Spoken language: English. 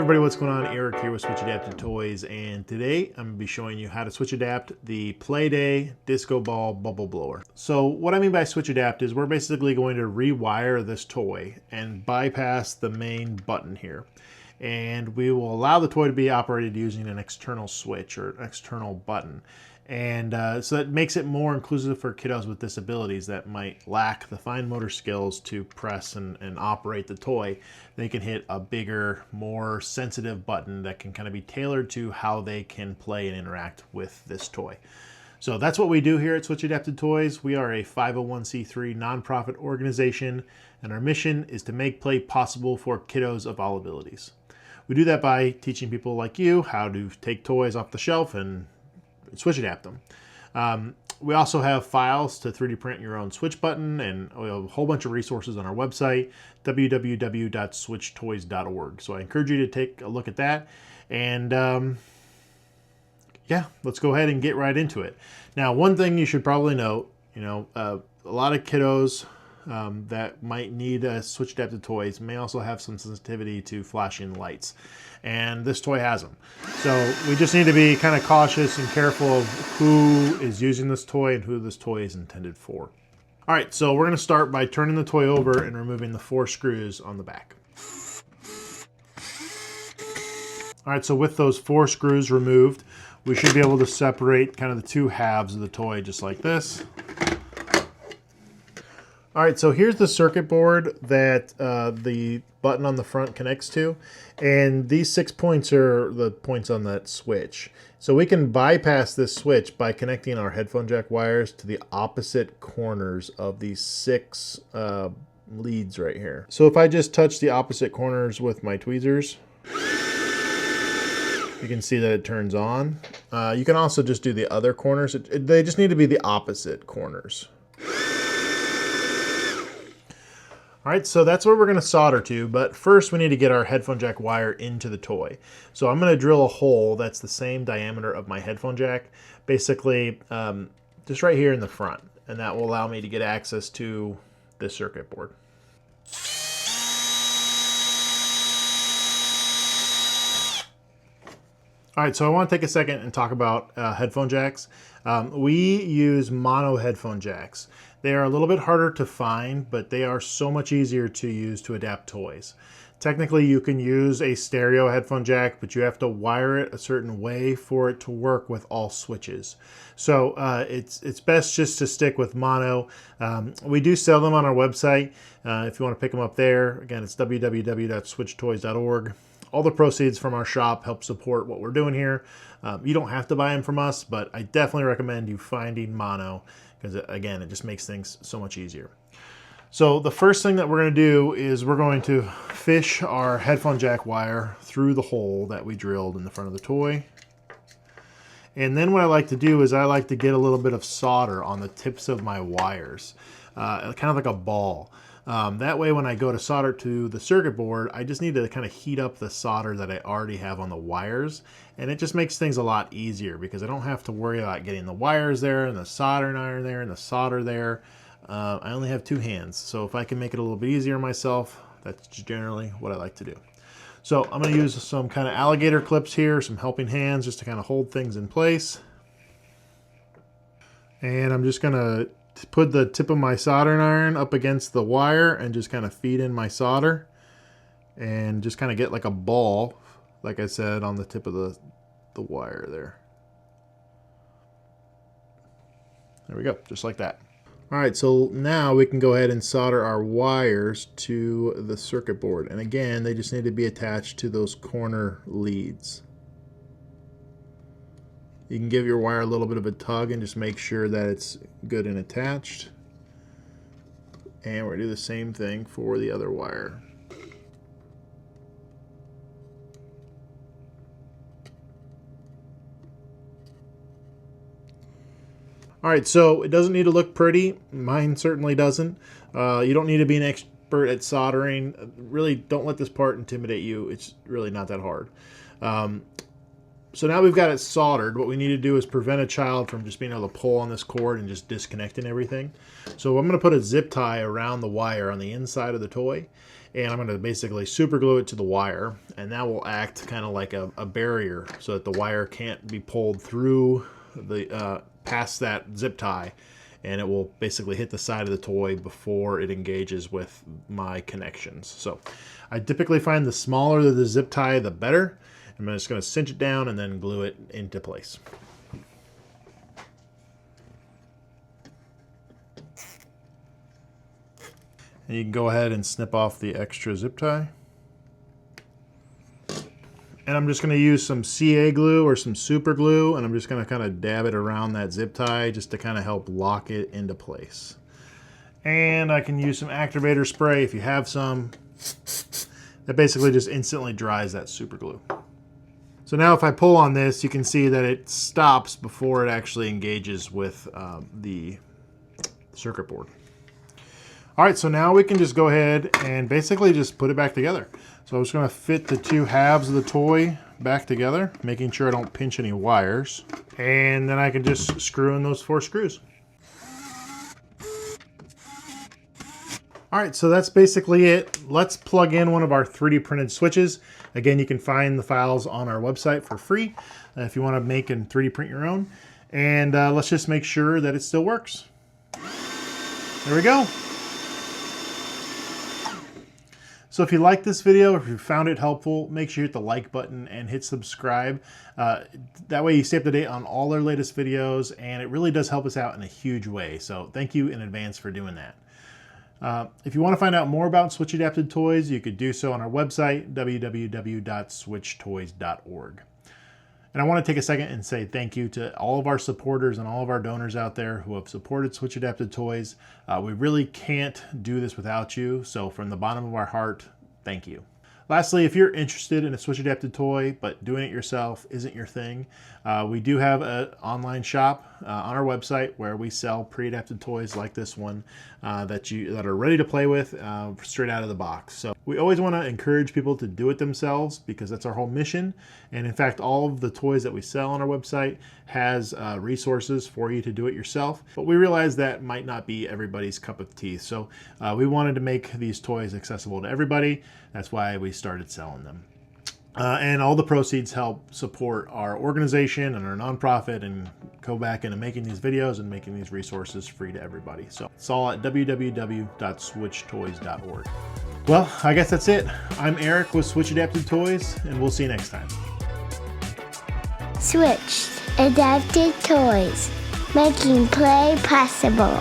everybody, what's going on? Eric here with Switch Adapted Toys, and today I'm going to be showing you how to switch adapt the Playday Disco Ball Bubble Blower. So what I mean by switch adapt is we're basically going to rewire this toy and bypass the main button here. And we will allow the toy to be operated using an external switch or an external button. And so that makes it more inclusive for kiddos with disabilities that might lack the fine motor skills to press and operate the toy. They can hit a bigger, more sensitive button that can kind of be tailored to how they can play and interact with this toy. So that's what we do here at Switch Adapted Toys. We are a 501c3 nonprofit organization, and our mission is to make play possible for kiddos of all abilities. We do that by teaching people like you how to take toys off the shelf and switch adapt them. We also have files to 3D print your own switch button, and we have a whole bunch of resources on our website, www.switchtoys.org. So I encourage you to take a look at that. And yeah, let's go ahead and get right into it. Now, one thing you should probably note, a lot of kiddos that might need switch adapted toys may also have some sensitivity to flashing lights, and this toy has them. So we just need to be kind of cautious and careful of who is using this toy and who this toy is intended for. All right, so we're going to start by turning the toy over and removing the 4 screws on the back. All right, so with those 4 screws removed, we should be able to separate kind of the 2 halves of the toy just like this. All right, so here's the circuit board that the button on the front connects to, and these 6 points are the points on that switch. So we can bypass this switch by connecting our headphone jack wires to the opposite corners of these 6 leads right here. So if I just touch the opposite corners with my tweezers, you can see that it turns on. You can also just do the other corners. They just need to be the opposite corners. All right, so that's what we're going to solder to, but first we need to get our headphone jack wire into the toy. So I'm going to drill a hole that's the same diameter of my headphone jack, basically just right here in the front, and that will allow me to get access to this circuit board. All right, so I want to take a second and talk about headphone jacks. We use mono headphone jacks. They are a little bit harder to find, but they are so much easier to use to adapt toys. Technically, you can use a stereo headphone jack, but you have to wire it a certain way for it to work with all switches. So it's best just to stick with mono. We do sell them on our website. If you want to pick them up there, again, it's www.switchtoys.org. All the proceeds from our shop help support what we're doing here. You don't have to buy them from us, but I definitely recommend you finding mono because, again, it just makes things so much easier. So the first thing that we're going to do is we're going to fish our headphone jack wire through the hole that we drilled in the front of the toy. And then what I like to do is I like to get a little bit of solder on the tips of my wires, kind of like a ball. That way when I go to solder to the circuit board, I just need to kind of heat up the solder that I already have on the wires, and it just makes things a lot easier because I don't have to worry about getting the wires there and the soldering iron there and the solder there. I only have 2 hands, so if I can make it a little bit easier myself, that's generally what I like to do. So I'm going to use some kind of alligator clips here, some helping hands just to kind of hold things in place. And I'm just going to put the tip of my soldering iron up against the wire and just kind of feed in my solder and just kind of get like a ball, like I said, on the tip of the wire there. There we go, just like that. All right, so now we can go ahead and solder our wires to the circuit board. And again, they just need to be attached to those corner leads. You can give your wire a little bit of a tug and just make sure that it's good and attached. And we're going to do the same thing for the other wire. All right, so it doesn't need to look pretty. Mine certainly doesn't. You don't need to be an expert at soldering. Really, don't let this part intimidate you. It's really not that hard. So now we've got it soldered. What we need to do is prevent a child from just being able to pull on this cord and just disconnecting everything. So I'm going to put a zip tie around the wire on the inside of the toy. and I'm going to basically super glue it to the wire, and that will act kind of like a barrier so that the wire can't be pulled through the past that zip tie, and it will basically hit the side of the toy before it engages with my connections. So I typically find the smaller the zip tie, the better. I'm just going to cinch it down and then glue it into place. And you can go ahead and snip off the extra zip tie. And I'm just going to use some CA glue or some super glue, and I'm just going to kind of dab it around that zip tie just to kind of help lock it into place. And I can use some activator spray if you have some. That basically just instantly dries that super glue. So now if I pull on this, you can see that it stops before it actually engages with the circuit board. All right, so now we can just go ahead and basically just put it back together. So I'm just going to fit the two halves of the toy back together, making sure I don't pinch any wires. And then I can just screw in those 4 screws. All right, so that's basically it. Let's plug in one of our 3D printed switches. Again, you can find the files on our website for free if you want to make and 3D print your own. And let's just make sure that it still works. There we go. So if you like this video, or if you found it helpful, make sure you hit the like button and hit subscribe. That way you stay up to date on all our latest videos, and it really does help us out in a huge way. So thank you in advance for doing that. If you want to find out more about Switch Adapted Toys, you could do so on our website, www.switchtoys.org. And I want to take a second and say thank you to all of our supporters and all of our donors out there who have supported Switch Adapted Toys. We really can't do this without you, so from the bottom of our heart, thank you. Lastly, if you're interested in a Switch Adapted toy, but doing it yourself isn't your thing, we do have an online shop on our website where we sell pre-adapted toys like this one that are ready to play with straight out of the box. So we always want to encourage people to do it themselves because that's our whole mission. And in fact, all of the toys that we sell on our website has resources for you to do it yourself. But we realize that might not be everybody's cup of tea. So we wanted to make these toys accessible to everybody. That's why we started selling them. And all the proceeds help support our organization and our nonprofit and go back into making these videos and making these resources free to everybody. So it's all at www.switchtoys.org. Well, I guess that's it. I'm Eric with Switch Adapted Toys, and we'll see you next time. Switch Adapted Toys, making play possible.